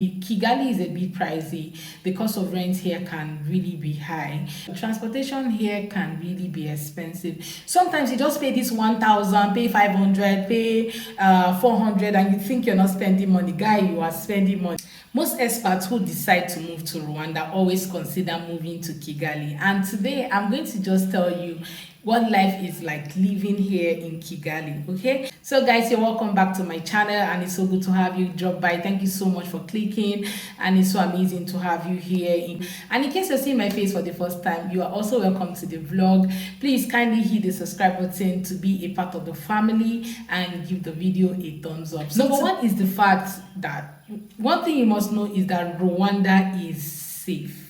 Kigali is a bit pricey. The cost of rent here can really be high. Transportation here can really be expensive. Sometimes you just pay this 1,000, pay 500, pay 400, and you think you're not spending money. Guy, you are spending money. Most expats who decide to move to Rwanda always consider moving to Kigali. And today I'm going to just tell you what life is like living here in Kigali. Okay, so guys, you're welcome back to my channel, and it's so good to have you drop by. Thank you so much for clicking, and it's so amazing to have you here. And in case you're seeing my face for the first time, you are also welcome to the vlog. Please kindly hit the subscribe button to be a part of the family and give the video a thumbs up. Number one is the fact that one thing you must know is that Rwanda is safe.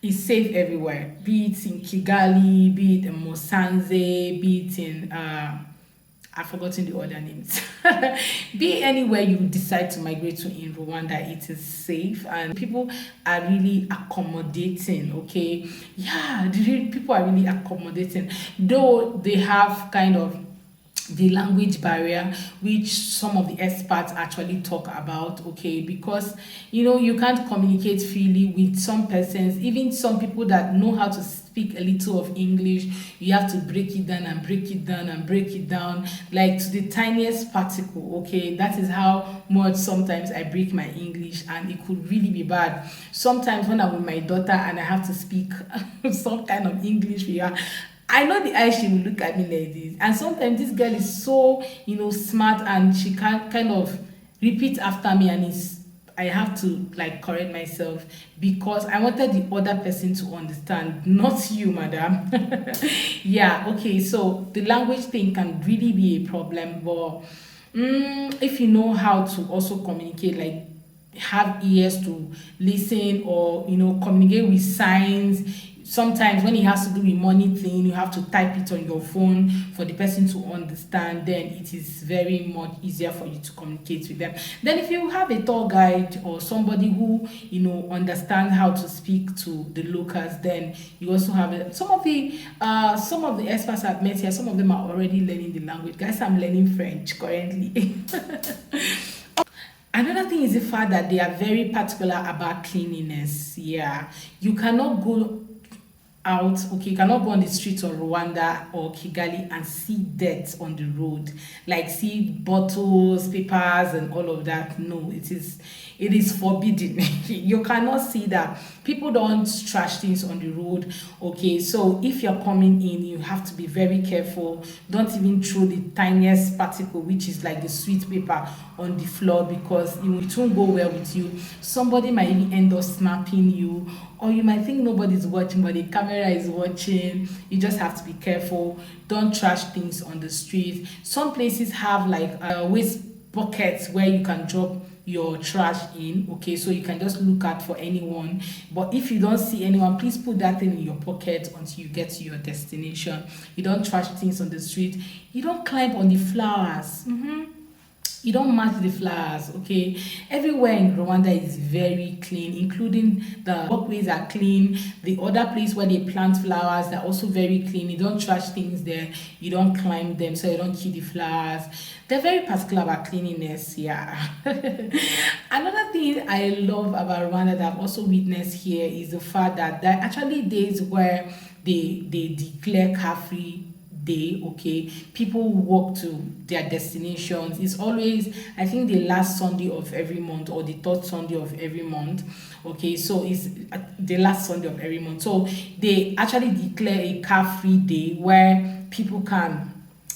It's safe everywhere, be it in Kigali, be it in Musanze, be it in I've forgotten the other names. Be anywhere you decide to migrate to in Rwanda, it is safe, and people are really accommodating. Okay, yeah, people are really accommodating, though they have kind of the language barrier, which some of the experts actually talk about. Okay, because you can't communicate freely with some persons, even some people that know how to speak a little of English. You have to break it down and break it down and break it down, like to the tiniest particle. Okay, that is how much sometimes I break my English, and it could really be bad. Sometimes when I'm with my daughter and I have to speak some kind of English with her, I know the eye she will look at me like this, and sometimes this girl is so smart, and she can kind of repeat after me, and I have to like correct myself because I wanted the other person to understand, not you, madam. Yeah, okay, so the language thing can really be a problem, but if you know how to also communicate, like have ears to listen, or communicate with signs. Sometimes when it has to do with money thing, you have to type it on your phone for the person to understand. Then it is very much easier for you to communicate with them. Then if you have a tour guide or somebody who understands how to speak to the locals, then you also have it. Some of the experts I've met here, some of them are already learning the language. Guys, I'm learning French currently. Another thing is the fact that they are very particular about cleanliness. Yeah, you cannot go out, okay, you cannot go on the streets of Rwanda or Kigali and see dirt on the road, like see bottles, papers and all of that. No, it is forbidden. You cannot see that. People don't trash things on the road. Okay, so if you're coming in, you have to be very careful. Don't even throw the tiniest particle, which is like the sweet paper, on the floor, because it won't go well with you. Somebody might even end up snapping you, or you might think nobody's watching, but the camera is watching. You just have to be careful. Don't trash things on the street. Some places have like waste buckets where you can drop your trash in. Okay, so you can just look out for anyone, but if you don't see anyone, please put that thing in your pocket until you get to your destination. You don't trash things on the street. You don't climb on the flowers. You don't match the flowers. Okay, everywhere in Rwanda is very clean, including the walkways are clean. The other place where they plant flowers, they're also very clean. You don't trash things there. You don't climb them, so you don't kill the flowers. They're very particular about cleanliness. Yeah. Another thing I love about Rwanda that I've also witnessed here is the fact that there are actually days where they declare car-free day. Okay, people walk to their destinations. It's always, I think, the last Sunday of every month or the third Sunday of every month. Okay, so it's the last Sunday of every month, so they actually declare a car-free day where people can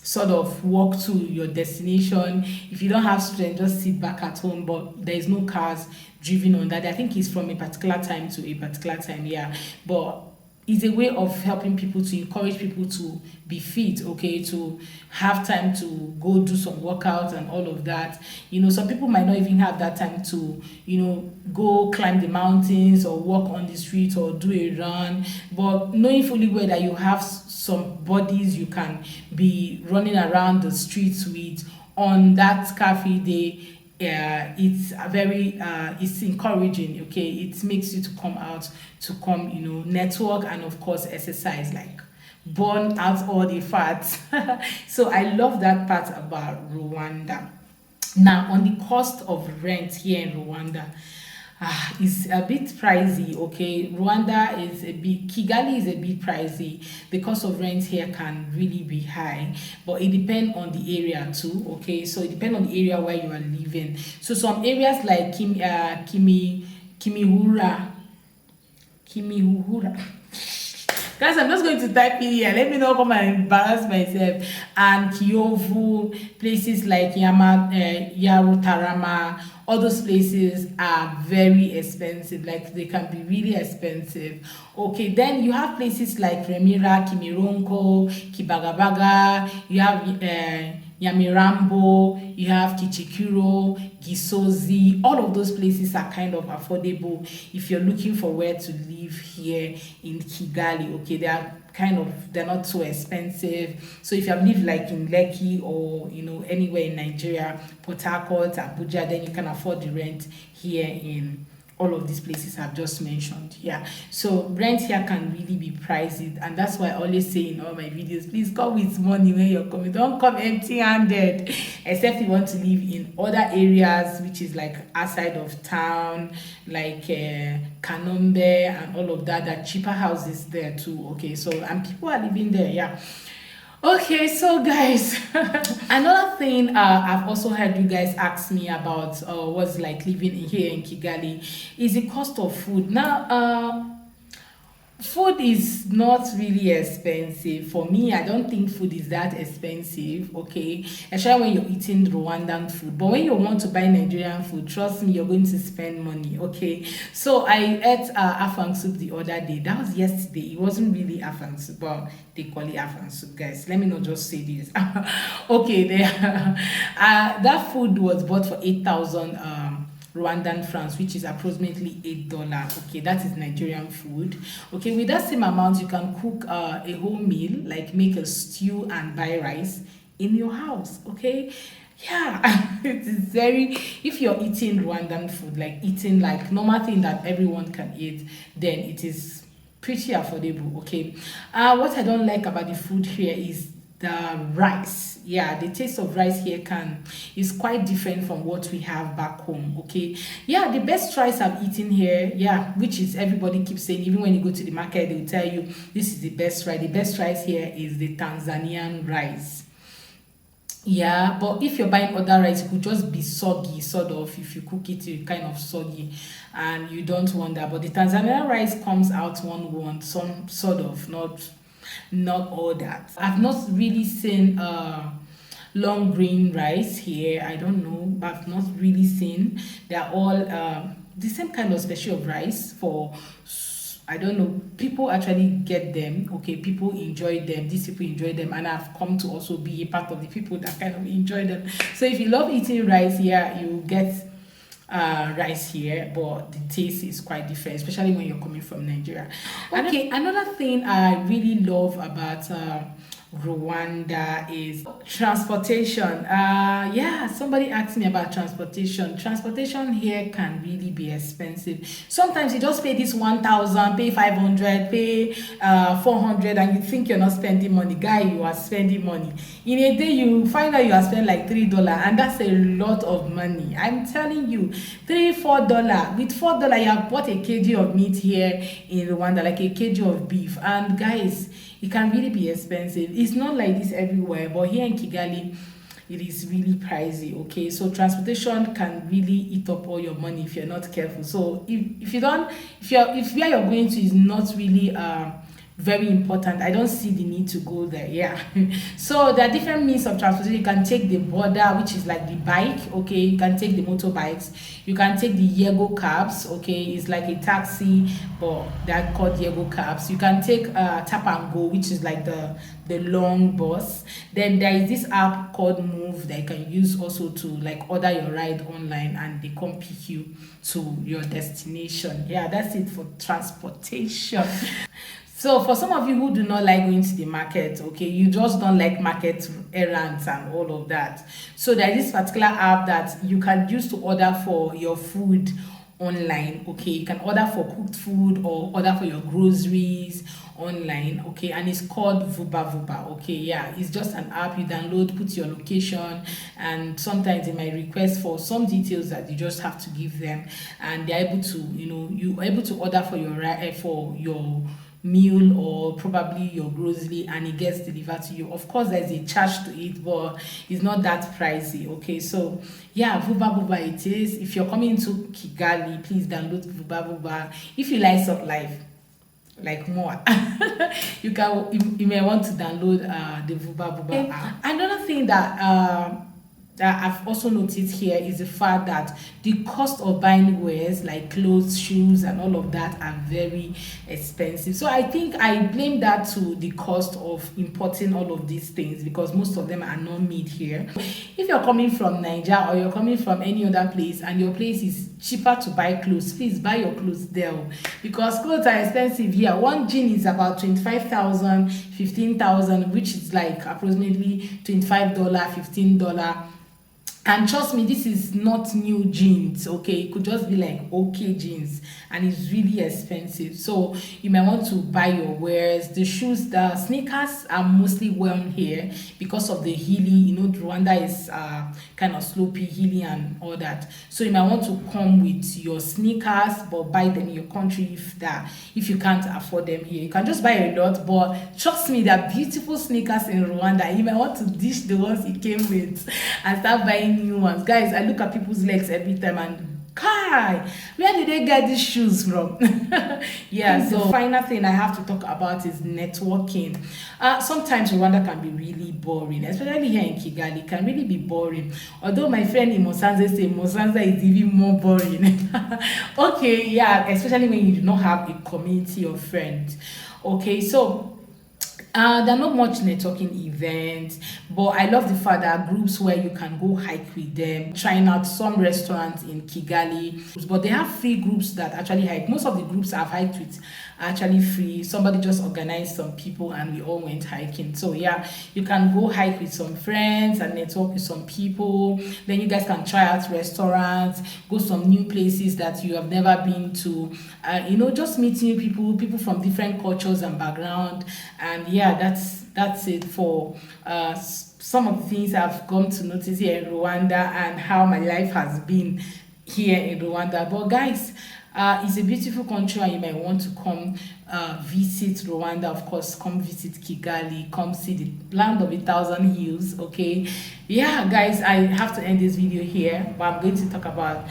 sort of walk to your destination. If you don't have strength, just sit back at home, but there is no cars driven on that. I think it's from a particular time to a particular time. Yeah, but it's a way of helping people, to encourage people to be fit, okay, to have time to go do some workouts and all of that. Some people might not even have that time to go climb the mountains or walk on the street or do a run, but knowing fully well that you have some bodies you can be running around the streets with on that car-free day, it's very it's encouraging. Okay, it makes you to come out, to come network, and of course exercise, like burn out all the fats. So I love that part about Rwanda. Now, on the cost of rent here in Rwanda, is a bit pricey. Okay, Rwanda is a bit, Kigali is a bit pricey because of rent here can really be high, but it depends on the area too. Okay, so it depends on the area where you are living. So some areas like Kimihura, Kimihura. Guys, I'm just going to type in here. Let me not come and embarrass myself. And Kiovu, places like Yarutarama, all those places are very expensive. Like they can be really expensive. Okay, then you have places like Remira, Kimironko, Kibagabaga. You have Nyamirambo, you have Kichikuro, Gisozi. All of those places are kind of affordable if you're looking for where to live here in Kigali. Okay, they're not so expensive. So if you have lived like in Lekki or anywhere in Nigeria, Port Harcourt, Abuja, then you can afford the rent here in all of these places I've just mentioned. Yeah, so rent here can really be pricey, and that's why I always say in all my videos, please come with money when you're coming. Don't come empty-handed, except you want to live in other areas which is like outside of town, like Kanombe and all of that. That cheaper houses there too. Okay, so and people are living there. Yeah. Okay, so guys, another thing I've also heard you guys ask me about what's like living here in Kigali is the cost of food. Now, food is not really expensive. For me, I don't think food is that expensive, okay? Especially when you're eating Rwandan food. But when you want to buy Nigerian food, trust me, you're going to spend money, okay? So I ate afang soup the other day. That was yesterday. It wasn't really afang soup, but they call it afang soup, guys. Let me not just say this. Okay, that food was bought for 8,000 Rwandan francs, which is approximately $8. Okay, that is Nigerian food. Okay, with that same amount, you can cook a whole meal, like make a stew and buy rice in your house. Okay, yeah, it is very. If you're eating Rwandan food, like eating like normal thing that everyone can eat, then it is pretty affordable. Okay, what I don't like about the food here is the rice. Yeah, the taste of rice here is quite different from what we have back home. Okay, yeah, the best rice I've eaten here, yeah, which is everybody keeps saying, even when you go to the market they will tell you this is the best rice. The best rice here is the Tanzanian rice. Yeah, but if you're buying other rice, it could just be soggy, sort of. If you cook it, it's kind of soggy, and you don't want that. But the Tanzanian rice comes out one, some sort of, not all that. I've not really seen long green rice here. I don't know, but I've not really seen. They're all the same kind of special of rice for. I don't know, people actually get them. Okay, people enjoy them, these people enjoy them, and I've come to also be a part of the people that kind of enjoy them. So if you love eating rice here, you get rice here, but the taste is quite different, especially when you're coming from Nigeria. Okay, another thing I really love about Rwanda is transportation. Yeah, somebody asked me about transportation here can really be expensive. Sometimes you just pay this 1,000, pay 500, pay 400, and you think you're not spending money. Guy, you are spending money. In a day you find out you are spending like $3, and that's a lot of money. I'm telling you, $3-4. With $4 you have bought a kg of meat here in Rwanda, like a kg of beef. And guys, it can really be expensive. It's not like this everywhere, but here in Kigali, it is really pricey. Okay, so transportation can really eat up all your money if you're not careful. So if where you're going to is not really very important, I don't see the need to go there. Yeah. So there are different means of transportation. You can take the border, which is like the bike. Okay, you can take the motorbikes, you can take the Yego cabs. Okay, it's like a taxi, but they're called Yego cabs. You can take tap and go, which is like the long bus. Then there is this app called Move that you can use also to like order your ride online, and they come pick you to your destination. Yeah, that's it for transportation. So for some of you who do not like going to the market, okay, you just don't like market errands and all of that. So there is this particular app that you can use to order for your food online. Okay, you can order for cooked food or order for your groceries online. Okay, and it's called Vuba. Okay, yeah, it's just an app you download, put your location, and sometimes they might request for some details that you just have to give them, and they're able to, you're able to order for your meal or probably your grocery, and it gets delivered to you. Of course, there's a charge to it, but it's not that pricey. Okay, so yeah, Vuba it is. If you're coming to Kigali, please download Vuba. If you like Salt Life like more, you may want to download the Vuba app. Another thing that I've also noticed here is the fact that the cost of buying wares like clothes, shoes, and all of that are very expensive. So I think I blame that to the cost of importing all of these things, because most of them are not made here. If you're coming from Nigeria or you're coming from any other place and your place is cheaper to buy clothes, please buy your clothes there, because clothes are expensive here. One jean is about 25,000, 15,000, which is like approximately $25, $15. And trust me, this is not new jeans. Okay, it could just be like okay jeans, and it's really expensive. So you might want to buy your wares. The shoes, the sneakers are mostly worn here because of the hilly, Rwanda is kind of slopey, hilly, and all that. So you might want to come with your sneakers, but buy them in your country if you can't afford them here. You can just buy a lot, but trust me, there are beautiful sneakers in Rwanda. You might want to dish the ones it came with and start buying new ones. Guys, I look at people's legs every time and Kai, where did they get these shoes from? Yeah, so the final thing I have to talk about is networking. Sometimes Rwanda can be really boring, especially here in Kigali. It can really be boring. Although my friend in Musanze say Musanze is even more boring. Okay, yeah, especially when you do not have a community of friends. Okay, so there are not much networking events, but I love the fact that groups where you can go hike with them, trying out some restaurants in Kigali, but they have free groups that actually hike. Most of the groups I've hiked with are actually free. Somebody just organized some people and we all went hiking. So yeah, you can go hike with some friends and network with some people. Then you guys can try out restaurants, go some new places that you have never been to, just meet new people from different cultures and background. And yeah, that's it for some of the things I've come to notice here in Rwanda and how my life has been here in Rwanda. But guys, it's a beautiful country and you might want to come visit Rwanda. Of course, come visit Kigali, come see the land of 1,000 hills. Okay, yeah guys, I have to end this video here, but I'm going to talk about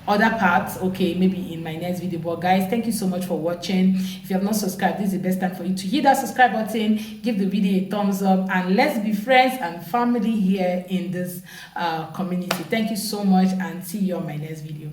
other parts, okay, maybe in my next video. But guys, thank you so much for watching. If you have not subscribed, this is the best time for you to hit that subscribe button, give the video a thumbs up, and let's be friends and family here in this community. Thank you so much, and see you on my next video.